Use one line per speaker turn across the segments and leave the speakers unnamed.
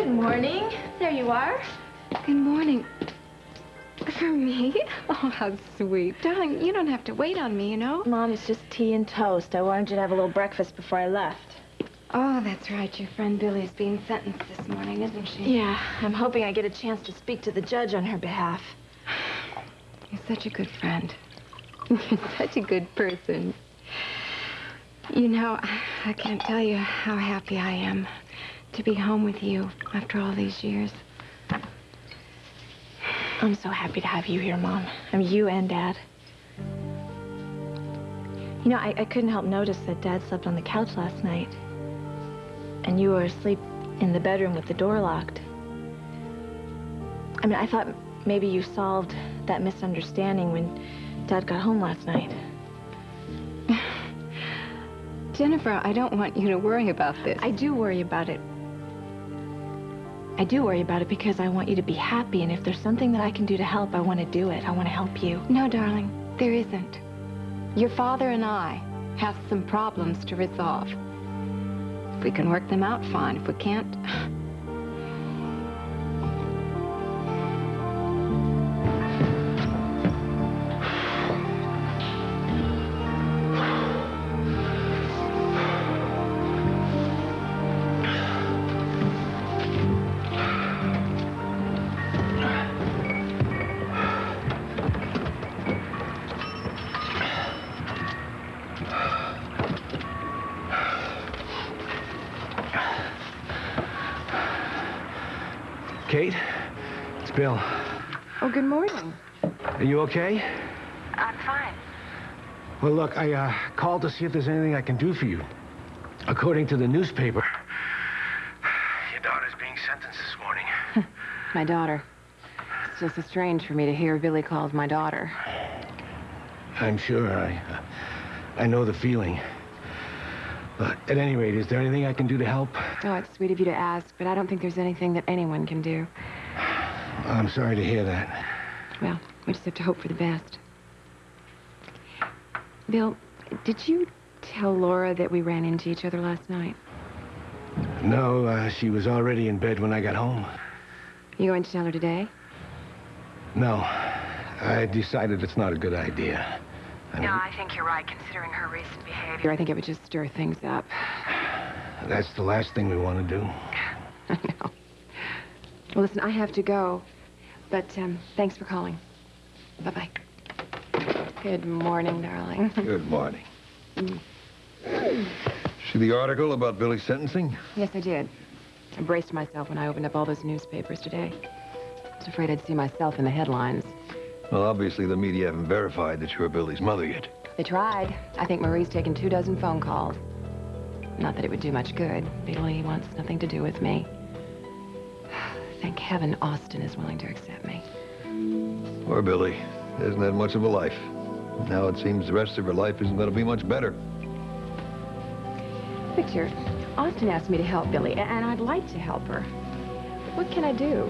Good morning. There you are.
Good morning. For me? Oh, how sweet. Darling, you don't have to wait on me, you know?
Mom, it's just tea and toast. I wanted you to have a little breakfast before I left.
Oh, that's right. Your friend Billy's being sentenced this morning, isn't she?
Yeah, I'm hoping I get a chance to speak to the judge on her behalf.
You're such a good friend. You're such a good person. You know, I can't tell you how happy I am to be home with you after all these years.
I'm so happy to have you here, Mom. I mean, you and Dad. You know, I couldn't help notice that Dad slept on the couch last night. And you were asleep in the bedroom with the door locked. I mean, I thought maybe you solved that misunderstanding when Dad got home last night.
Jennifer, I don't want you to worry about this.
I do worry about it. I do worry about it because I want you to be happy, and if there's something that I can do to help, I want to do it. I want to help you.
No, darling, there isn't. Your father and I have some problems to resolve. If we can work them out, fine. If we can't...
Kate, it's Bill.
Oh, good morning.
Are you okay?
I'm fine.
Well, look, I called to see if there's anything I can do for you. According to the newspaper, your daughter's being sentenced this morning.
My daughter. It's just as strange for me to hear Billy calls my daughter.
I'm sure. I know the feeling. But at any rate, is there anything I can do to help?
Oh, it's sweet of you to ask, but I don't think there's anything that anyone can do.
I'm sorry to hear that.
Well, we just have to hope for the best. Bill, did you tell Laura that we ran into each other last night?
No, she was already in bed when I got home.
You going to tell her today?
No, I decided it's not a good idea.
No, I think you're right, considering her recent behavior. I think it would just stir things up.
That's the last thing we want to do.
I know. Well, listen, I have to go, but thanks for calling. Bye-bye. Good morning, darling.
Good morning. See the article about Billy's sentencing?
Yes, I did. I braced myself when I opened up all those newspapers today. I was afraid I'd see myself in the headlines.
Well, obviously the media haven't verified that you're Billy's mother yet.
They tried. I think Marie's taken 24 phone calls. Not that it would do much good. Billy wants nothing to do with me. Thank heaven Austin is willing to accept me.
Poor Billy. Hasn't had much of a life. Now it seems the rest of her life isn't going to be much better.
Victor, Austin asked me to help Billy, and I'd like to help her. But what can I do?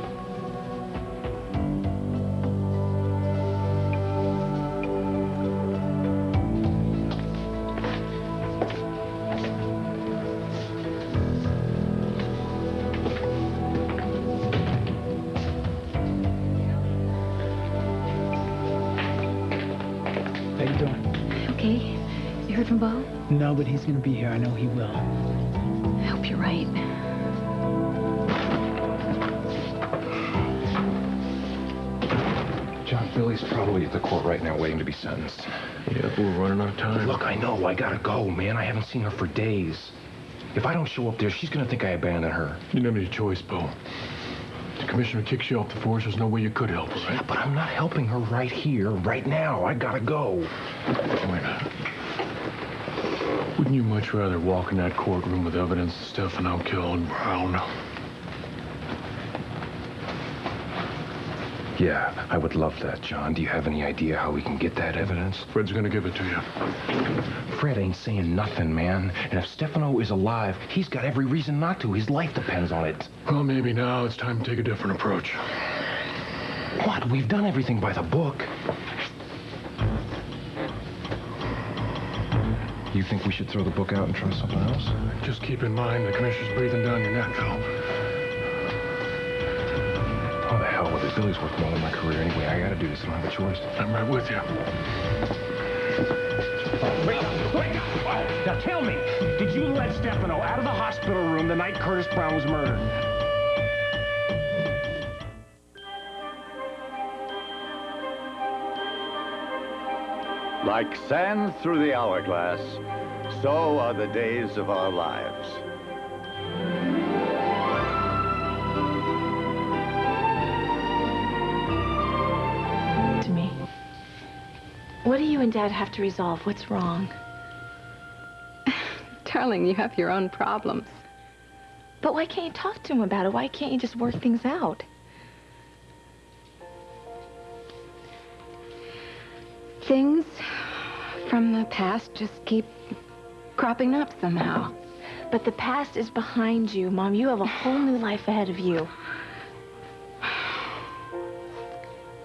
How you doing?
Okay. You heard from Bo?
No, but he's gonna be here. I know he will.
I hope you're right.
John, Billy's probably at the court right now waiting to be sentenced.
Yeah, we're running out of time.
Look, I know. I gotta go, man. I haven't seen her for days. If I don't show up there, she's gonna think I abandoned her.
You didn't have any choice, Bo. The commissioner kicks you off the force. There's no way you could help her, right?
Yeah, but I'm not helping her right here, right now. I gotta go.
Wait a minute. Wouldn't you much rather walk in that courtroom with evidence that Stefano killed Brown?
Yeah, I would love that, John. Do you have any idea how we can get that evidence?
Fred's gonna give it to you.
Fred ain't saying nothing, man. And if Stefano is alive, he's got every reason not to. His life depends on it.
Well, maybe now it's time to take a different approach.
What? We've done everything by the book. You think we should throw the book out and try something else?
Just keep in mind the commissioner's breathing down your neck, Phil.
hell with it. Billy's worth more than my career anyway. I gotta do this. I don't have a choice.
I'm right with you.
Wait. Now tell me, did you let Stefano out of the hospital room the night Curtis Brown was murdered?
Like sand through the hourglass, so are the days of our lives.
To me. What do you and Dad have to resolve? What's wrong?
Darling, you have your own problems.
But why can't you talk to him about it? Why can't you just work things out?
Things from the past just keep cropping up somehow.
But the past is behind you, Mom. You have a whole new life ahead of you.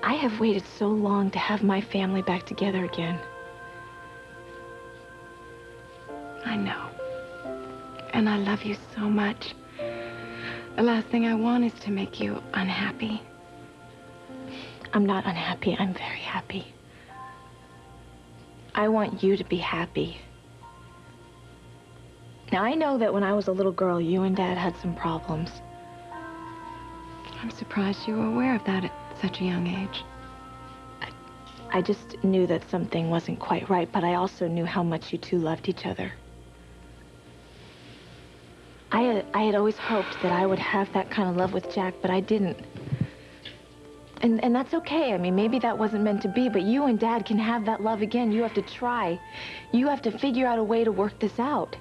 I have waited so long to have my family back together again.
I know. And I love you so much. The last thing I want is to make you unhappy.
I'm not unhappy. I'm very happy. I want you to be happy. Now, I know that when I was a little girl, you and Dad had some problems.
I'm surprised you were aware of that at such a young age.
I just knew that something wasn't quite right, but I also knew how much you two loved each other. I had always hoped that I would have that kind of love with Jack, but I didn't. And that's okay. I mean, maybe that wasn't meant to be, but you and Dad can have that love again. You have to try. You have to figure out a way to work this out.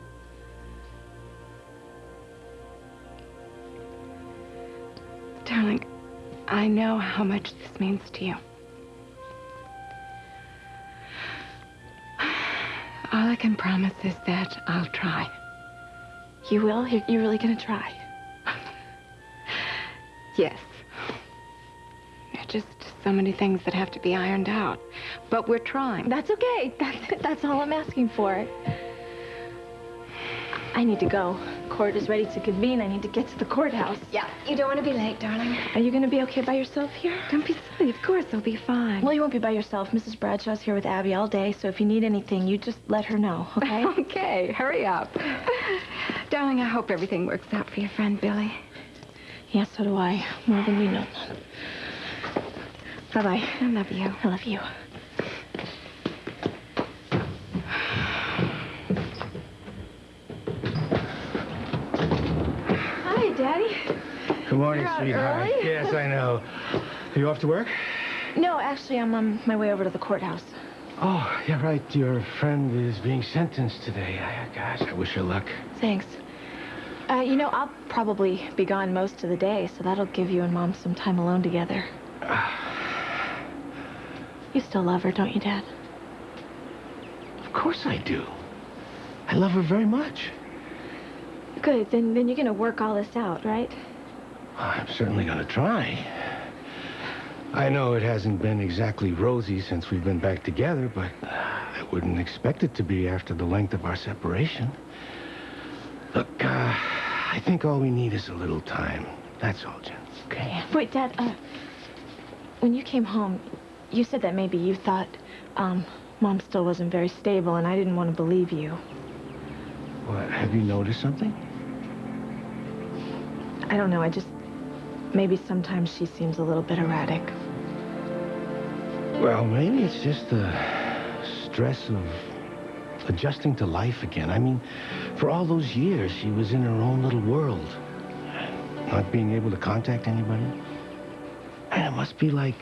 Darling, I know how much this means to you. All I can promise is that I'll try.
You will? You're really gonna try?
Yes. There are just so many things that have to be ironed out. But we're trying.
That's okay. That's all I'm asking for. I need to go. Court is ready to convene. I need to get to the courthouse.
Yeah, you don't want to be late, darling.
Are you gonna be okay by yourself here?
Don't be silly. Of course, I'll be fine.
Well, you won't be by yourself. Mrs. Bradshaw's here with Abby all day, so if you need anything, you just let her know, okay?
Okay, hurry up. Darling, I hope everything works out for your friend Billy.
Yeah, so do I. More than you know. Bye-bye.
I love you.
I love you. Hi, Daddy.
Good morning,
You're out
sweetheart.
early?
Yes, I know. Are you off to work?
No, actually, I'm on my way over to the courthouse.
Oh, yeah, right. Your friend is being sentenced today. Gosh, I wish her luck.
Thanks. You know, I'll probably be gone most of the day, so that'll give you and Mom some time alone together. You still love her, don't you, Dad?
Of course I do. I love her very much.
Good. Then you're gonna work all this out, right?
I'm certainly gonna try. I know it hasn't been exactly rosy since we've been back together, but I wouldn't expect it to be after the length of our separation. Look, I think all we need is a little time. That's all, Jen. Okay?
Wait, Dad, when you came home, you said that maybe you thought, Mom still wasn't very stable, and I didn't want to believe you.
What, have you noticed something?
I don't know, maybe sometimes she seems a little bit erratic.
Well, maybe it's just the stress of adjusting to life again. I mean, for all those years, she was in her own little world, not being able to contact anybody. And it must be like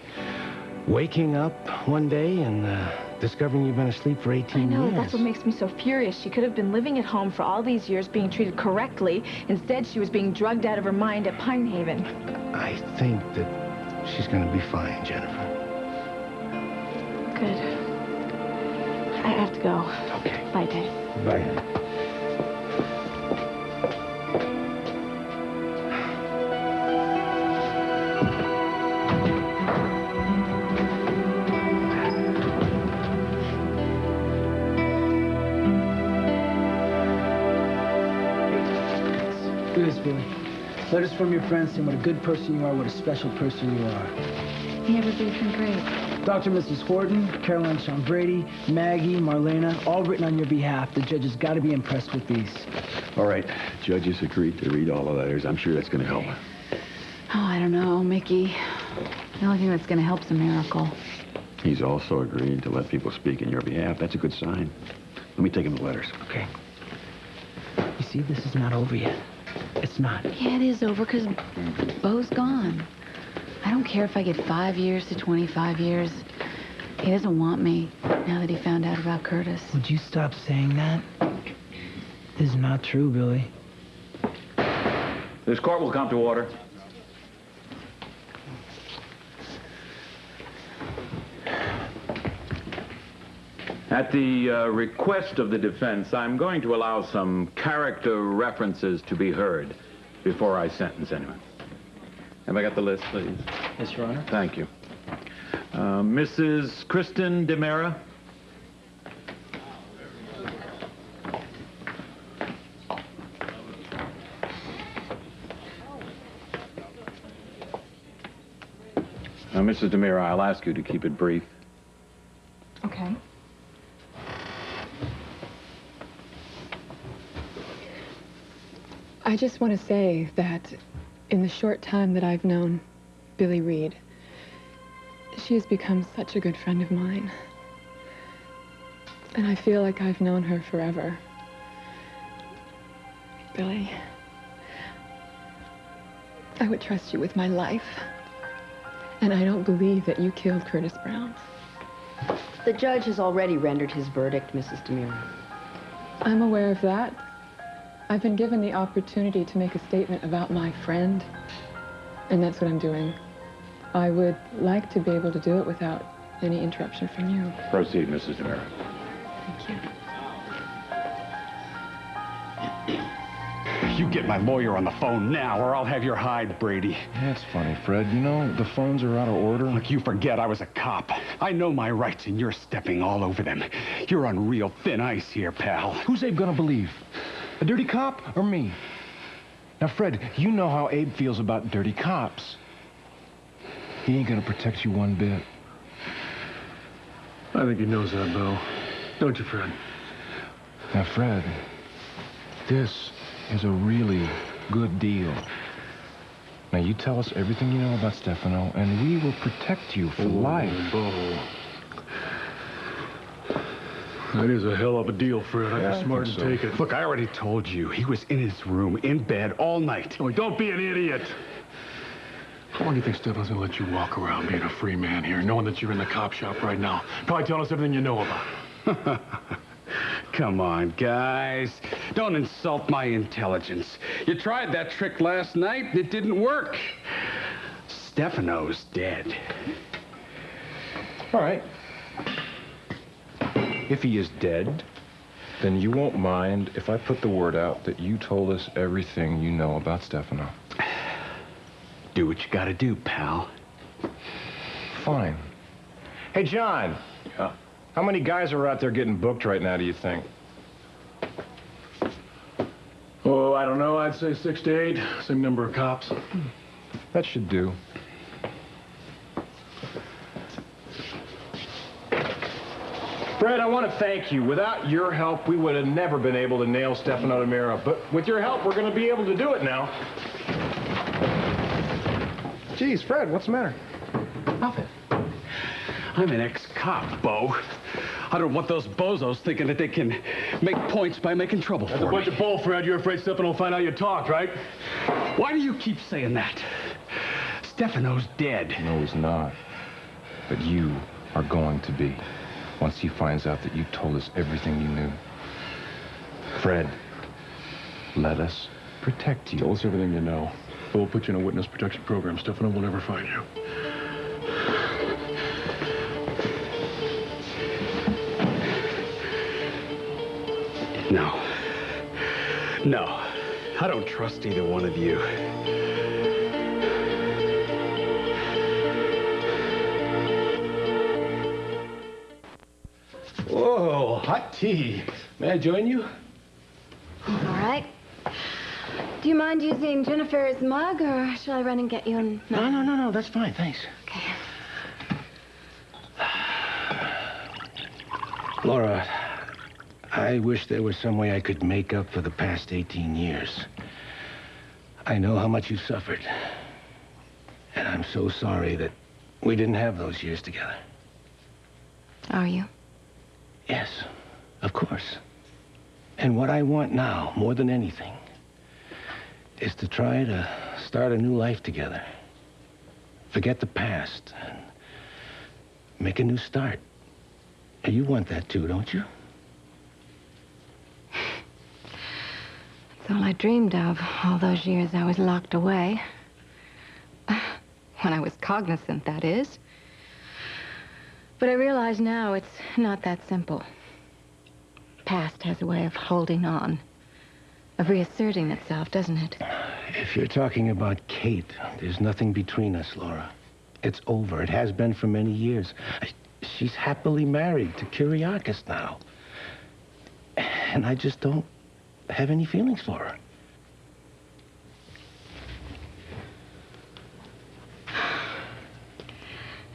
waking up one day and discovering you've been asleep for 18 years.
I know, that's what makes me so furious. She could have been living at home for all these years, being treated correctly. Instead, she was being drugged out of her mind at Pine Haven.
I think that she's going to be fine, Jennifer.
Good. I have to go.
Okay.
Bye, Dad.
Bye.
Do this, Billy. Letters from your friends saying what a good person you are, what a special person you are.
Yeah, everybody's been great.
Dr. and Mrs. Horton, Caroline Sean Brady, Maggie, Marlena, all written on your behalf. The judge has got to be impressed with these.
All right. Judges agreed to read all the letters. I'm sure that's going to help.
Oh, I don't know, Mickey. The only thing that's going to help is a miracle.
He's also agreed to let people speak in your behalf. That's a good sign. Let me take him the letters.
Okay. You see, this is not over yet. It's not.
Yeah, it is over because Beau's gone. I don't care if I get 5 years to 25 years. He doesn't want me now that he found out about Curtis.
Would you stop saying that? This is not true, Billy.
This court will come to order. At the request of the defense, I'm going to allow some character references to be heard before I sentence anyone. Have I got the list, please?
Yes, Your Honor.
Thank you. Mrs. Kristen DeMera. Mrs. DeMera, I'll ask you to keep it brief.
Okay.
I just want to say that in the short time that I've known Billy Reed, she has become such a good friend of mine. And I feel like I've known her forever. Billy, I would trust you with my life. And I don't believe that you killed Curtis Brown.
The judge has already rendered his verdict, Mrs. DeMera.
I'm aware of that. I've been given the opportunity to make a statement about my friend, and that's what I'm doing. I would like to be able to do it without any interruption from you.
Proceed, Mrs. DeMera.
Thank you.
You get my lawyer on the phone now, or I'll have your hide, Brady.
That's funny, Fred. You know, the phones are out of order.
Look, you forget I was a cop. I know my rights, and you're stepping all over them. You're on real thin ice here, pal.
Who's Abe gonna believe? A dirty cop or me? Now, Fred, you know how Abe feels about dirty cops. He ain't gonna protect you one bit.
I think he knows that, Beau. Don't you, Fred?
Now, Fred, this is a really good deal. Now, you tell us everything you know about Stefano, and we will protect you for life.
Beau. That is a hell of a deal, Fred. I'd be smart to take it.
Look, I already told you. He was in his room, in bed, all night.
Oh, don't be an idiot. How long do you think Stefano's gonna let you walk around being a free man here, knowing that you're in the cop shop right now? Probably telling us everything you know about.
Come on, guys. Don't insult my intelligence. You tried that trick last night. It didn't work. Stefano's dead.
All right. If he is dead, then you won't mind if I put the word out that you told us everything you know about Stefano.
Do what you gotta do, pal.
Fine. Hey, John. How many guys are out there getting booked right now, do you think?
Oh, I don't know. I'd say 6 to 8. Same number of cops.
That should do. Fred, I want to thank you. Without your help, we would have never been able to nail Stefano DeMera. But with your help, we're going to be able to do it now. Geez, Fred, what's the matter?
Nothing. I'm an ex-cop, Beau. I don't want those bozos thinking that they can make points by making trouble
That's
for
a bunch of bull, Fred. You're afraid Stefano will find out you talked, right?
Why do you keep saying that? Stefano's dead.
No, he's not. But you are going to be. Once he finds out that you told us everything you knew. Fred, let us protect you.
Tell us everything you know. We'll put you in a witness protection program. Stefano will never find you.
No. No. I don't trust either one of you.
Whoa, hot tea. May I join you?
All right.
Do you mind using Jennifer's mug, or shall I run and get you an...
No, that's fine, thanks.
Okay.
Laura, I wish there was some way I could make up for the past 18 years. I know how much you suffered. And I'm so sorry that we didn't have those years together.
Are you?
Yes, of course. And what I want now, more than anything, is to try to start a new life together. Forget the past and make a new start. And you want that too, don't you?
It's all I dreamed of all those years I was locked away. When I was cognizant, that is. But I realize now it's not that simple. Past has a way of holding on, of reasserting itself, doesn't it?
If you're talking about Kate, there's nothing between us, Laura. It's over. It has been for many years. She's happily married to Kyriakis now. And I just don't have any feelings for her.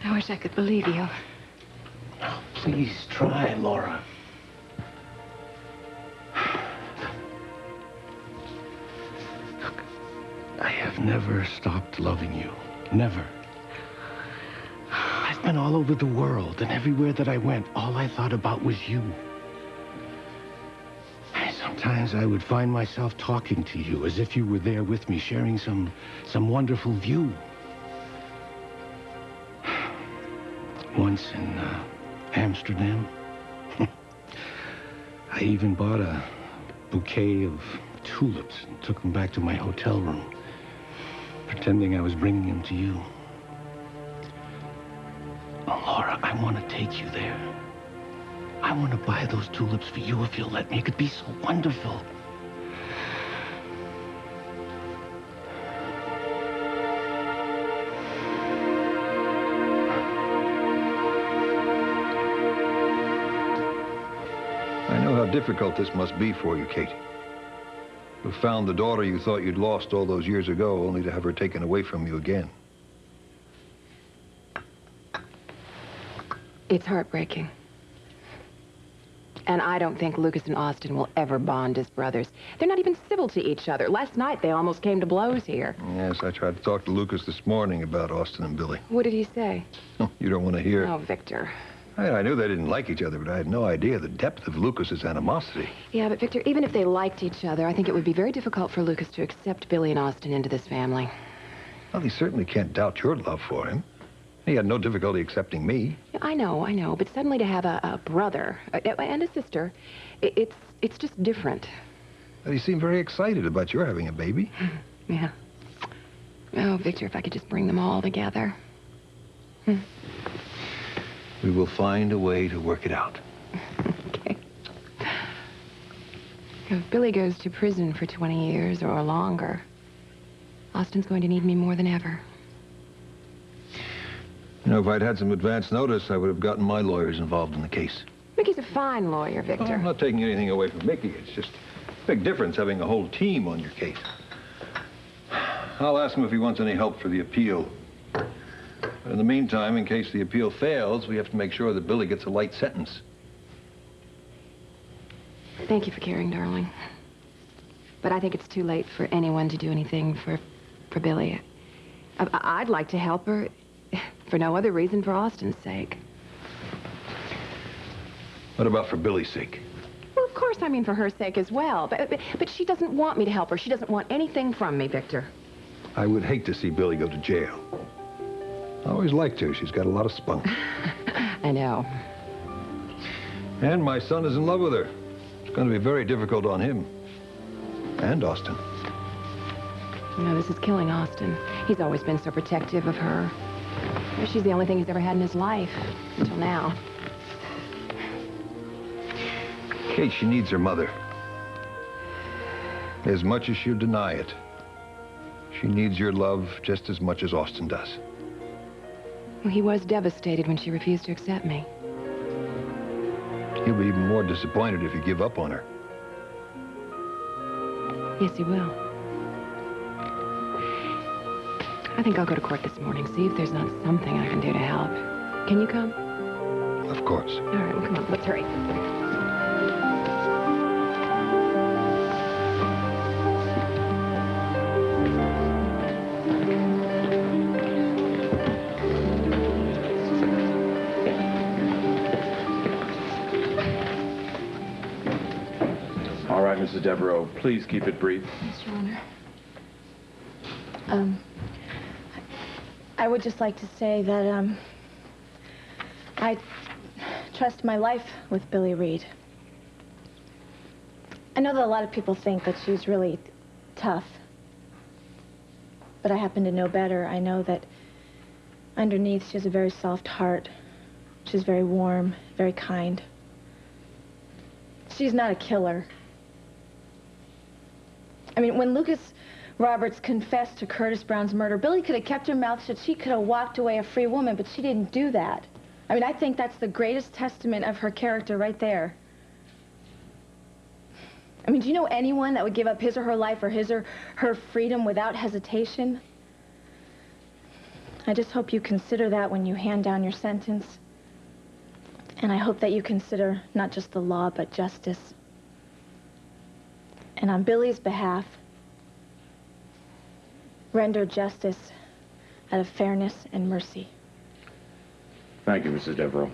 I wish I could believe you.
Oh, please try, Laura. Look, I have never stopped loving you. Never. I've been all over the world, and everywhere that I went, all I thought about was you. Sometimes I would find myself talking to you as if you were there with me, sharing some wonderful view. Once in Amsterdam, I even bought a bouquet of tulips and took them back to my hotel room, pretending I was bringing them to you. Oh, Laura, I want to take you there. I want to buy those tulips for you if you'll let me. It could be so wonderful.
I know how difficult this must be for you, Kate. You found the daughter you thought you'd lost all those years ago, only to have her taken away from you again.
It's heartbreaking. And I don't think Lucas and Austin will ever bond as brothers. They're not even civil to each other. Last night, they almost came to blows here.
Yes, I tried to talk to Lucas this morning about Austin and Billy.
What did he say?
You don't want to hear.
Oh, Victor.
I knew they didn't like each other, but I had no idea the depth of Lucas's animosity.
Yeah, but Victor, even if they liked each other, I think it would be very difficult for Lucas to accept Billy and Austin into this family.
Well, he certainly can't doubt your love for him. He had no difficulty accepting me.
I know. But suddenly to have a brother and a sister, it's just different.
But he seemed very excited about your having a baby.
Yeah. Oh, Victor, if I could just bring them all together.
We will find a way to work it out.
Okay. If Billy goes to prison for 20 years or longer, Austin's going to need me more than ever.
You know, if I'd had some advance notice, I would have gotten my lawyers involved in the case.
Mickey's a fine lawyer, Victor.
Oh, I'm not taking anything away from Mickey. It's just a big difference having a whole team on your case. I'll ask him if he wants any help for the appeal. But in the meantime, in case the appeal fails, we have to make sure that Billy gets a light sentence.
Thank you for caring, darling. But I think it's too late for anyone to do anything for Billy. I'd like to help her for no other reason for Austin's sake.
What about for Billy's sake?
Well, of course, I mean for her sake as well. But she doesn't want me to help her. She doesn't want anything from me, Victor.
I would hate to see Billy go to jail. I always liked her. She's got a lot of spunk.
I know.
And my son is in love with her. It's going to be very difficult on him. And Austin.
You know, this is killing Austin. He's always been so protective of her. She's the only thing he's ever had in his life, until now.
Kate, she needs her mother. As much as she'll deny it, she needs your love just as much as Austin does.
Well, he was devastated when she refused to accept me.
He'll be even more disappointed if you give up on her.
Yes, he will. I think I'll go to court this morning, see if there's not something I can do to help. Can you come?
Of course.
All right, well, come on, let's hurry.
All right, Mrs. Devereaux, please keep it brief.
Yes, Your Honor. I would just like to say that, I trust my life with Billie Reed. I know that a lot of people think that she's really tough, but I happen to know better. I know that underneath she has a very soft heart. She's very warm, very kind. She's not a killer. I mean, when Lucas Roberts confessed to Curtis Brown's murder, Billie could have kept her mouth shut. She could have walked away a free woman, but she didn't do that. I mean, I think that's the greatest testament of her character right there. I mean, do you know anyone that would give up his or her life or his or her freedom without hesitation? I just hope you consider that when you hand down your sentence. And I hope that you consider not just the law, but justice. And on Billie's behalf, render justice out of fairness and mercy.
Thank you, Mrs. Devereaux.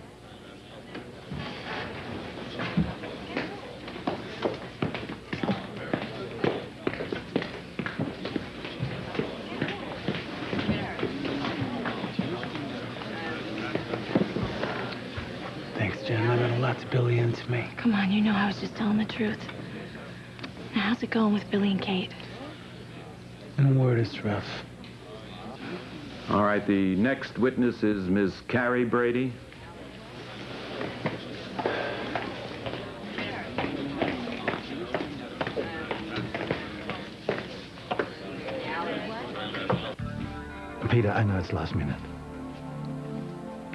Thanks, Jen. That meant a lot to Billie and to me.
Come on, you know I was just telling the truth. Now, how's it going with Billie and Kate?
In a word, it's rough.
All right, the next witness is Ms. Carrie Brady.
Peter, I know it's last minute.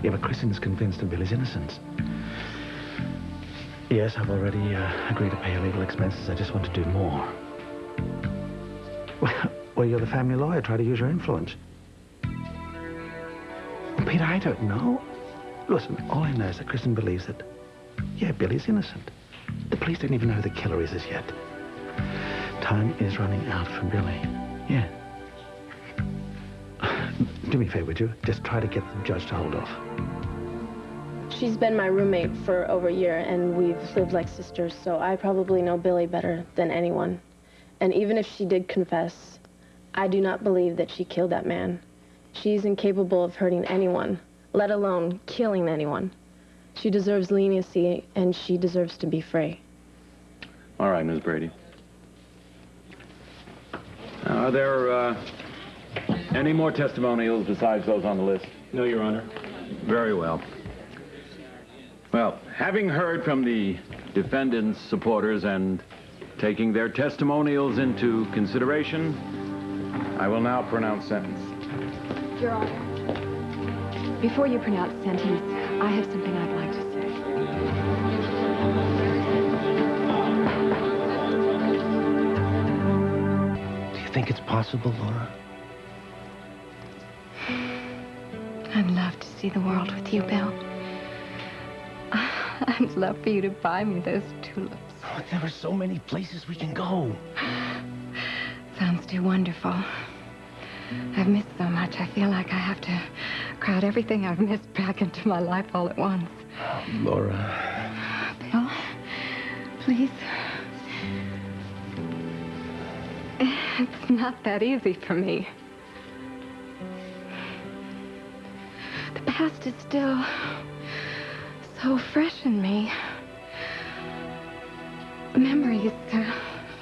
Yeah, but Kristen is convinced of Billie's innocence. Yes, I've already agreed to pay her legal expenses. I just want to do more. Well, you're the family lawyer. Try to use your influence. Peter, I don't know. Listen, all I know is that Kristen believes that, yeah, Billie's innocent. The police don't even know who the killer is as yet. Time is running out for Billie. Yeah. Do me a favor, would you? Just try to get the judge to hold off.
She's been my roommate for over a year, and we've lived like sisters, so I probably know Billie better than anyone. And even if she did confess, I do not believe that she killed that man. She's incapable of hurting anyone, let alone killing anyone. She deserves leniency, and she deserves to be free.
All right, Ms. Brady. Are there any more testimonials besides those on the list?
No, Your Honor.
Very well. Well, having heard from the defendant's supporters and taking their testimonials into consideration, I will now pronounce sentence.
Your Honor, before you pronounce sentence, I have something I'd like to say.
Do you think it's possible, Laura?
I'd love to see the world with you, Bill. I'd love for you to buy me those tulips.
Oh, there are so many places we can go.
Sounds too wonderful. I've missed so much. I feel like I have to crowd everything I've missed back into my life all at once.
Laura.
Bill, please. It's not that easy for me. The past is still so fresh in me. Memories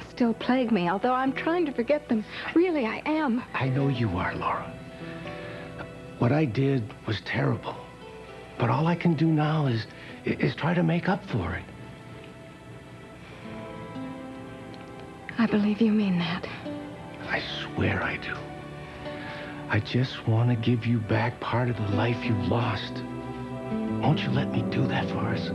still plague me, although I'm trying to forget them. Really, I am.
I know you are, Laura. What I did was terrible. But all I can do now is try to make up for it.
I believe you mean that.
I swear I do. I just want to give you back part of the life you lost. Won't you let me do that for us?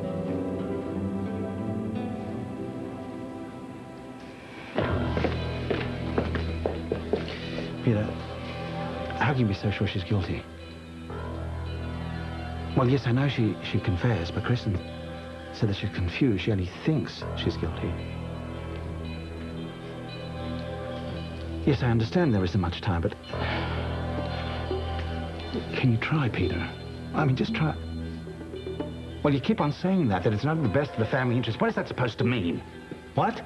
Peter,
How can you be so sure she's guilty? Well, yes, I know she confessed, but Kristen said that she's confused. She only thinks she's guilty. Yes, I understand there isn't much time, but... Can you try, Peter? I mean, just try. Well, you keep on saying that it's not in the best of the family interest. What is that supposed to mean? What?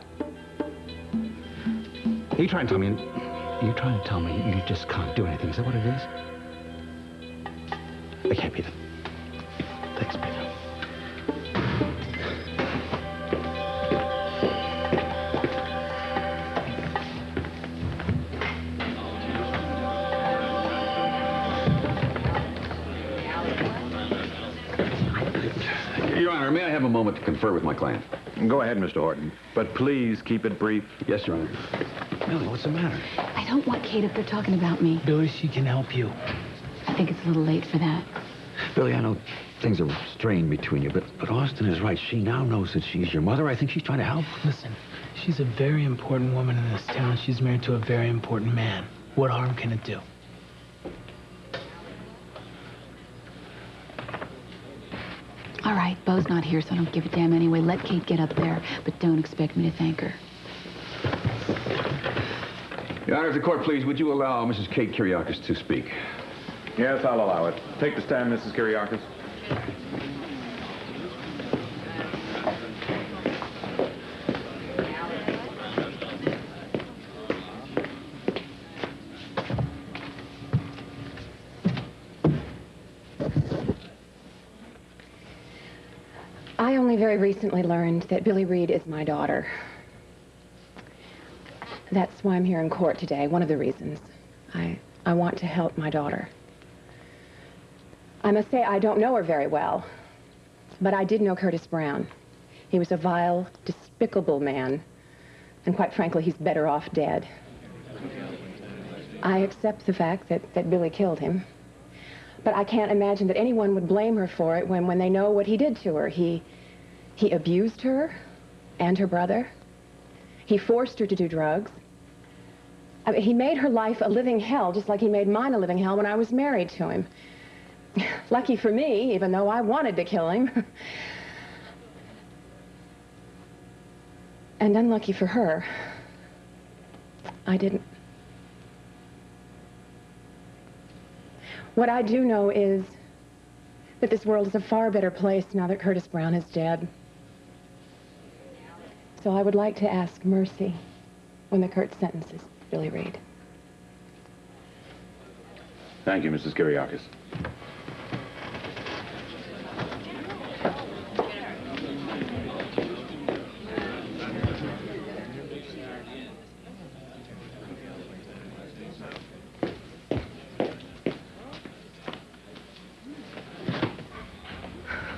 Are you trying to tell me... You're trying to tell me you just can't do anything. Is that what it is? Okay, Peter. Thanks, Peter.
Your Honor, may I have a moment to confer with my client?
Go ahead, Mr. Horton. But please keep it brief.
Yes, Your Honor.
Billy, what's the matter?
I don't want Kate up there talking about me.
Billy, she can help you.
I think it's a little late for that.
Billy, I know things are strained between you, but Austin is right. She now knows that she's your mother. I think she's trying to help.
Listen, she's a very important woman in this town. She's married to a very important man. What harm can it do?
All right, Bo's not here, so I don't give a damn anyway. Let Kate get up there, but don't expect me to thank her.
Your Honor, if the court please, would you allow Mrs. Kate Kiriakis to speak?
Yes, I'll allow it. Take the stand, Mrs. Kiriakis.
I only very recently learned that Billy Reed is my daughter. That's why I'm here in court today, one of the reasons. I want to help my daughter. I must say I don't know her very well, but I did know Curtis Brown. He was a vile, despicable man, and quite frankly, he's better off dead. I accept the fact that Billy killed him, but I can't imagine that anyone would blame her for it when they know what he did to her. He abused her and her brother. He forced her to do drugs. I mean, he made her life a living hell, just like he made mine a living hell when I was married to him. Lucky for me, even though I wanted to kill him. And unlucky for her, I didn't. What I do know is that this world is a far better place now that Curtis Brown is dead. So I would like to ask mercy when the court sentences Billy Reed.
Thank you, Mrs. Kiriakis.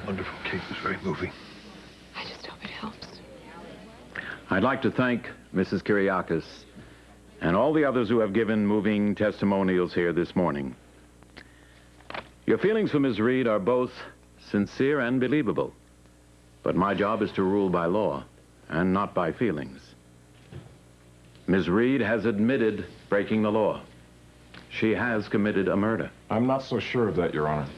Wonderful. Kate was very moving.
I just hope it helps.
I'd like to thank Mrs. Kiriakis and all the others who have given moving testimonials here this morning. Your feelings for Ms. Reed are both sincere and believable, but my job is to rule by law and not by feelings. Ms. Reed has admitted breaking the law. She has committed a murder.
I'm not so sure of that, Your Honor.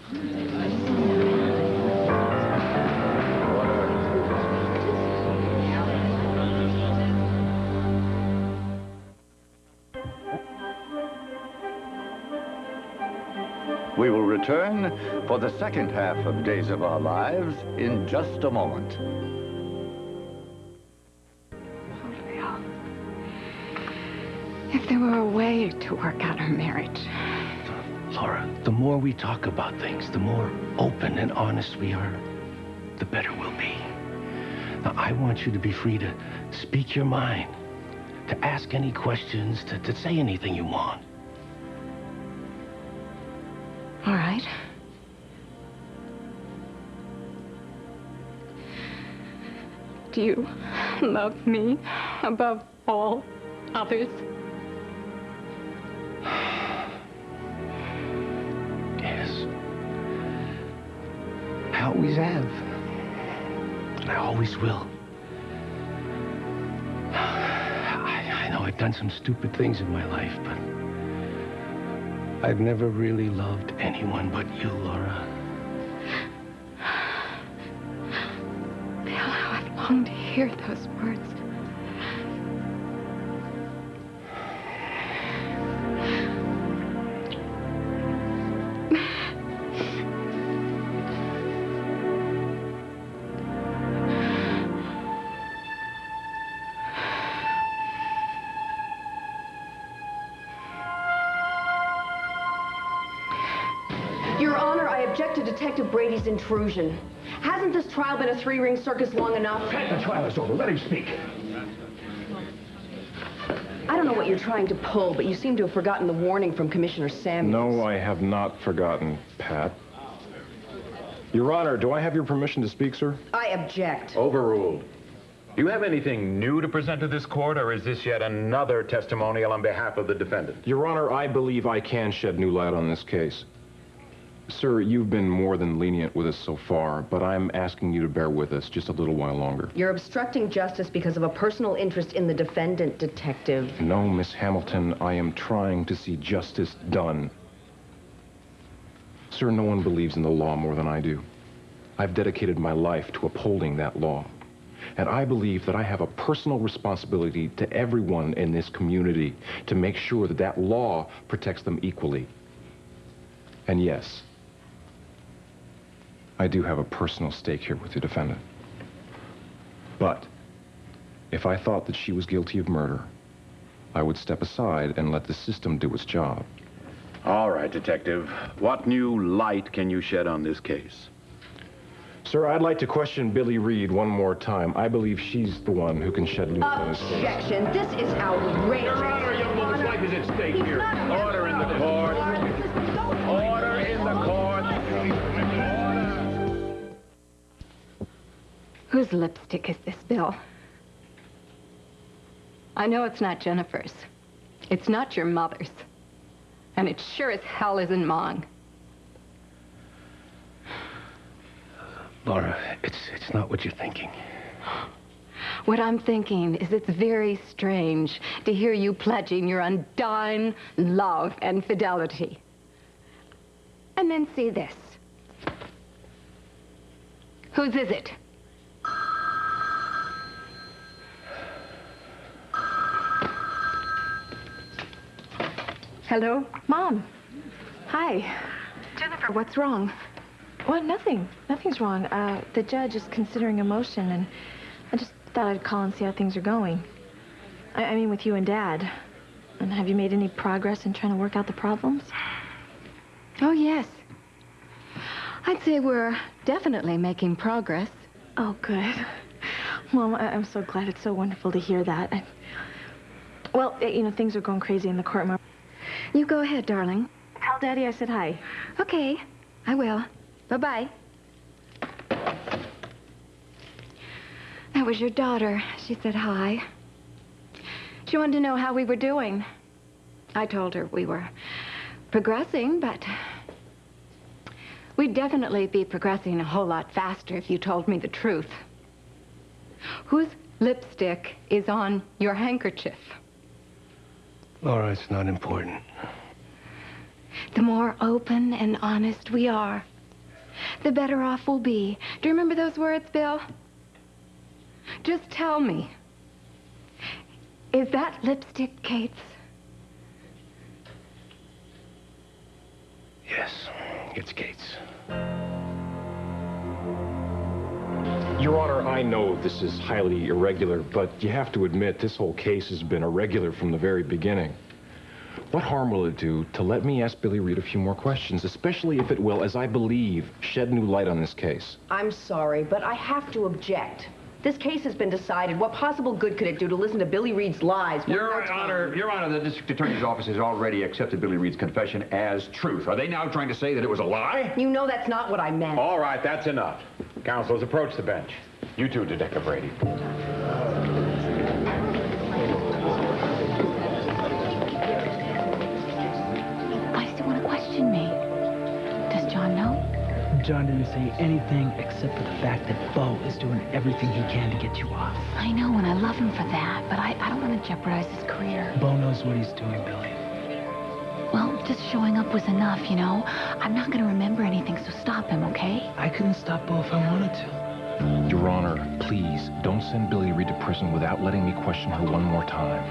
We will return for the second half of Days of Our Lives in just a moment.
If there were a way to work out our marriage.
Laura, the more we talk about things, the more open and honest we are, the better we'll be. Now, I want you to be free to speak your mind, to ask any questions, to say anything you want.
All right. Do you love me above all others?
Yes. I always have. And I always will. I know I've done some stupid things in my life, but I've never really loved anyone but you, Laura.
Bill, how I've longed to hear those words.
Your Honor, I object to Detective Brady's intrusion. Hasn't this trial been a three-ring circus long enough?
The trial is over. Let him speak.
I don't know what you're trying to pull, but you seem to have forgotten the warning from Commissioner Samuels.
No, I have not forgotten, Pat. Your Honor, do I have your permission to speak, sir?
I object.
Overruled. Do you have anything new to present to this court, or is this yet another testimonial on behalf of the defendant?
Your Honor, I believe I can shed new light on this case. Sir, you've been more than lenient with us so far, but I'm asking you to bear with us just a little while longer.
You're obstructing justice because of a personal interest in the defendant, Detective.
No, Miss Hamilton, I am trying to see justice done. Sir, no one believes in the law more than I do. I've dedicated my life to upholding that law. And I believe that I have a personal responsibility to everyone in this community to make sure that that law protects them equally. And yes, I do have a personal stake here with the defendant. But if I thought that she was guilty of murder, I would step aside and let the system do its job.
All right, Detective. What new light can you shed on this case?
Sir, I'd like to question Billy Reed one more time. I believe she's the one who can shed light on this case.
Objection. This is outrageous.
Your Honor, young woman's life is at stake here. Order in the court. Order in the court.
Whose lipstick is this, Bill? I know it's not Jennifer's. It's not your mother's. And it sure as hell isn't mine.
Laura, it's not what you're thinking.
What I'm thinking is it's very strange to hear you pledging your undying love and fidelity. And then see this. Whose is it? Hello?
Mom. Hi.
Jennifer, what's wrong?
Well, nothing. Nothing's wrong. The judge is considering a motion, and I just thought I'd call and see how things are going. I mean, with you and Dad. And have you made any progress in trying to work out the problems?
Oh, yes. I'd say we're definitely making progress.
Oh, good. Mom, I'm so glad. It's so wonderful to hear that. Well, you know, things are going crazy in the court, Mom.
You go ahead, darling.
Tell Daddy I said hi.
Okay, I will. Bye-bye. That was your daughter. She said hi. She wanted to know how we were doing. I told her we were progressing, but we'd definitely be progressing a whole lot faster if you told me the truth. Whose lipstick is on your handkerchief?
Laura, it's not important.
The more open and honest we are, the better off we'll be. Do you remember those words, Bill? Just tell me. Is that lipstick Kate's?
Yes, it's Kate's.
Your Honor, I know this is highly irregular, but you have to admit this whole case has been irregular from the very beginning. What harm will it do to let me ask Billy Reed a few more questions, especially if it will, as I believe, shed new light on this case?
I'm sorry, but I have to object. This case has been decided. What possible good could it do to listen to Billy Reed's lies?
Your Honor, the district attorney's office has already accepted Billy Reed's confession as truth. Are they now trying to say that it was a lie?
You know that's not what I meant.
All right, that's enough. Counselors, approach the bench. You too, Detective Brady.
Why does he want to question me? Does John know?
John didn't say anything except for the fact that Bo is doing everything he can to get you off.
I know, and I love him for that, but I don't want to jeopardize his career.
Bo knows what he's doing, Billy.
Well, Just showing up was enough, you know? I'm not gonna remember anything, so stop him, okay?
I couldn't stop Bo if I wanted to.
Your Honor, please, don't send Billy Reed to prison without letting me question her one more time.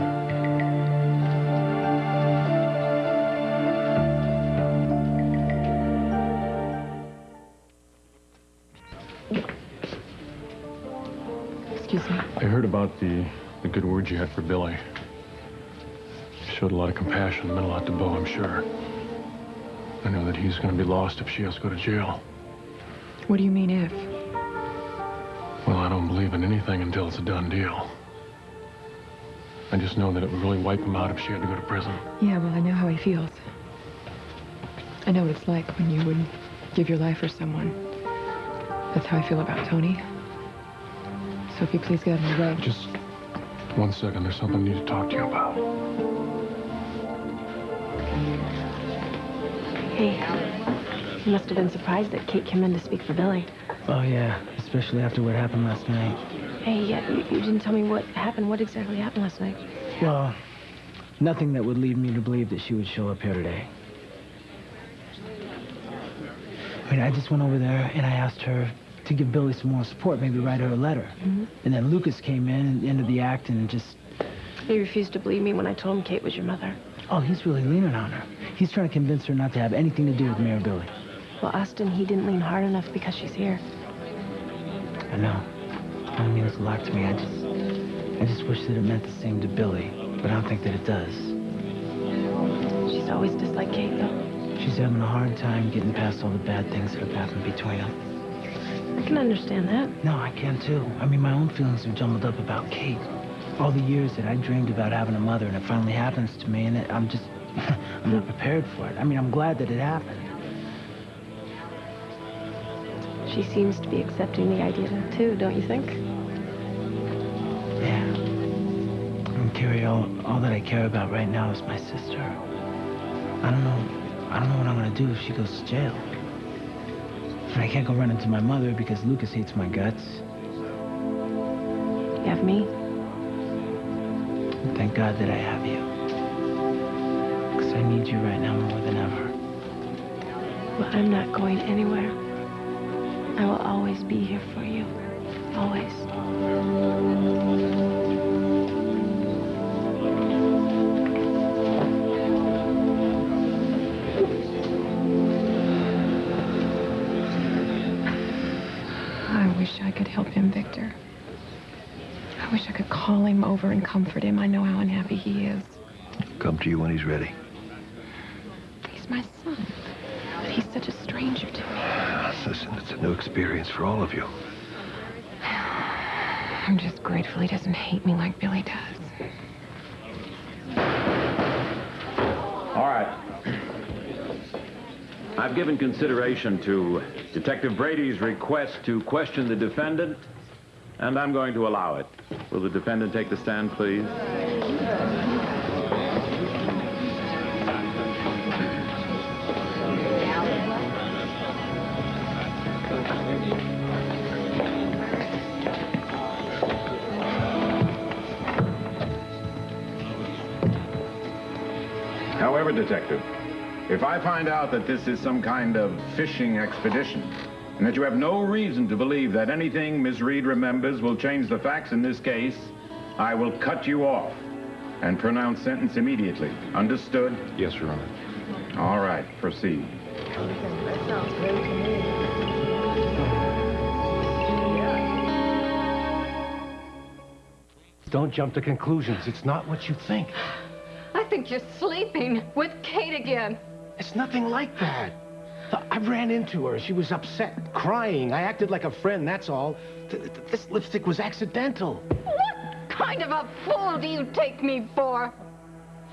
Excuse me.
I heard about the good words you had for Billy. You showed a lot of compassion, meant a lot to Bo, I'm sure. I know that he's going to be lost if she has to go to jail.
What do you mean if?
Well, I don't believe in anything until it's a done deal. I just know that it would really wipe him out if she had to go to prison.
Yeah, well, I know how he feels. I know what it's like when you would give your life for someone. That's how I feel about Tony. So if you please get out of my way.
Just 1 second. There's something I need to talk to you about.
Hey, you must have been surprised that Kate came in to speak for Billy.
Oh, yeah, especially after what happened last night.
Hey, yeah, you didn't tell me what happened. What exactly happened last night?
Well, nothing that would lead me to believe that she would show up here today. I mean, I just went over there and I asked her to give Billy some more support, maybe write her a letter.
Mm-hmm.
And then Lucas came in and ended the act and just...
He refused to believe me when I told him Kate was your mother.
Oh, he's really leaning on her. He's trying to convince her not to have anything to do with Mayor Billy.
Well, Austin, he didn't lean hard enough because she's here.
I know. It means a lot to me. I just wish that it meant the same to Billy, but I don't think that it does.
She's always disliked Kate, though.
She's having a hard time getting past all the bad things that have happened between them.
I can understand that.
No, I can too. I mean, my own feelings are jumbled up about Kate. All the years that I dreamed about having a mother, and it finally happens to me, and I'm just... I'm not prepared for it. I mean, I'm glad that it happened.
She seems to be accepting the idea, too, don't you think?
Yeah. And Carrie, all that I care about right now is my sister. I don't know what I'm gonna do if she goes to jail. And I can't go run into my mother because Lucas hates my guts.
You have me.
And thank God that I have you. Because I need you right now more than ever.
Well, I'm not going anywhere. I will always be here for you. Always.
I wish I could help him, Victor. I wish I could call him over and comfort him. I know how unhappy he is.
Come to you when he's ready.
He's my son. But he's such a stranger to me.
Listen, it's a new experience for all of you.
I'm just grateful he doesn't hate me like Billy does.
All right. I've given consideration to Detective Brady's request to question the defendant, and I'm going to allow it. Will the defendant take the stand, please? However, Detective, if I find out that this is some kind of fishing expedition, and that you have no reason to believe that anything Miss Reed remembers will change the facts in this case, I will cut you off and pronounce sentence immediately. Understood?
Yes, Your Honor.
All right, proceed.
That sounds great to me.
Don't jump to conclusions. It's not what you think.
I think you're sleeping with Kate again.
It's nothing like that. I ran into her. She was upset, crying. I acted like a friend, that's all. This lipstick was accidental.
What kind of a fool do you take me for?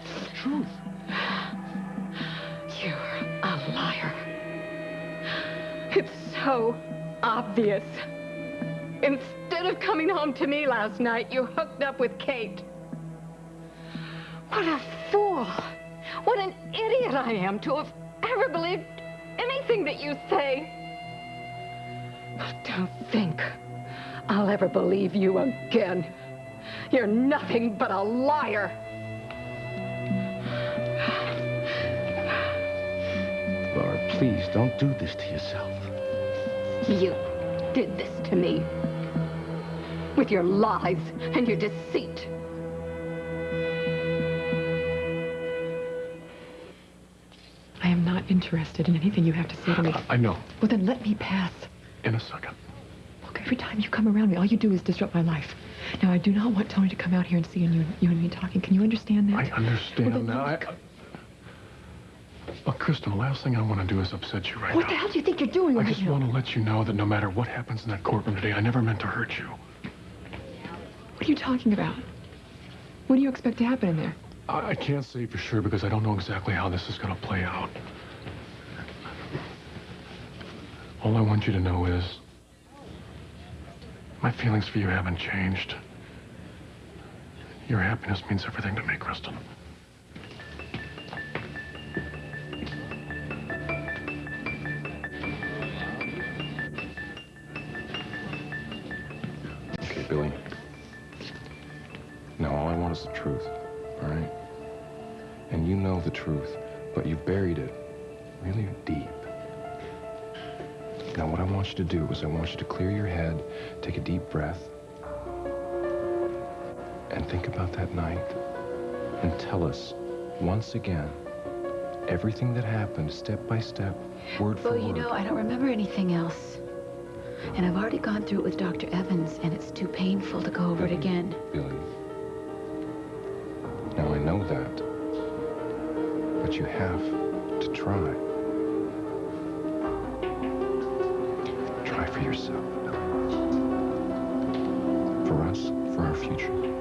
It's the truth.
You're a liar. It's so obvious. Instead of coming home to me last night, you hooked up with Kate. What a fool. What an idiot I am to have ever believed anything that you say. But don't think I'll ever believe you again. You're nothing but a liar.
Please, don't do this to yourself.
You did this to me. With your lies and your deceit.
I am not interested in anything you have to say to me.
I know.
Well, then let me pass.
In a second.
Look, every time you come around me, all you do is disrupt my life. Now, I do not want Tony to come out here and see you and me talking. Can you understand that?
I understand
Well,
now. Look, Kristen, the last thing I want to do is upset you right
What
now.
the hell do you think you're doing
I
right
just
now?
want to let you know that no matter what happens in that courtroom today, I never meant to hurt you.
What are you talking about? What do you expect to happen in there?
I can't say for sure because I don't know exactly how this is going to play out. All I want you to know is my feelings for you haven't changed. Your happiness means everything to me, Kristen.
Okay, Billy. Now, all I want is the truth, all right? And you know the truth, but you've buried it really deep. Now, what I want you to do is I want you to clear your head, take a deep breath, and think about that night, and tell us, once again, everything that happened, step by step, word for
Well,
word.
you know, I don't remember anything else. And I've already gone through it with Dr. Evans, and it's too painful to go over it again.
Billy. Now, I know that, but you have to try. Try for yourself. For us, for our future.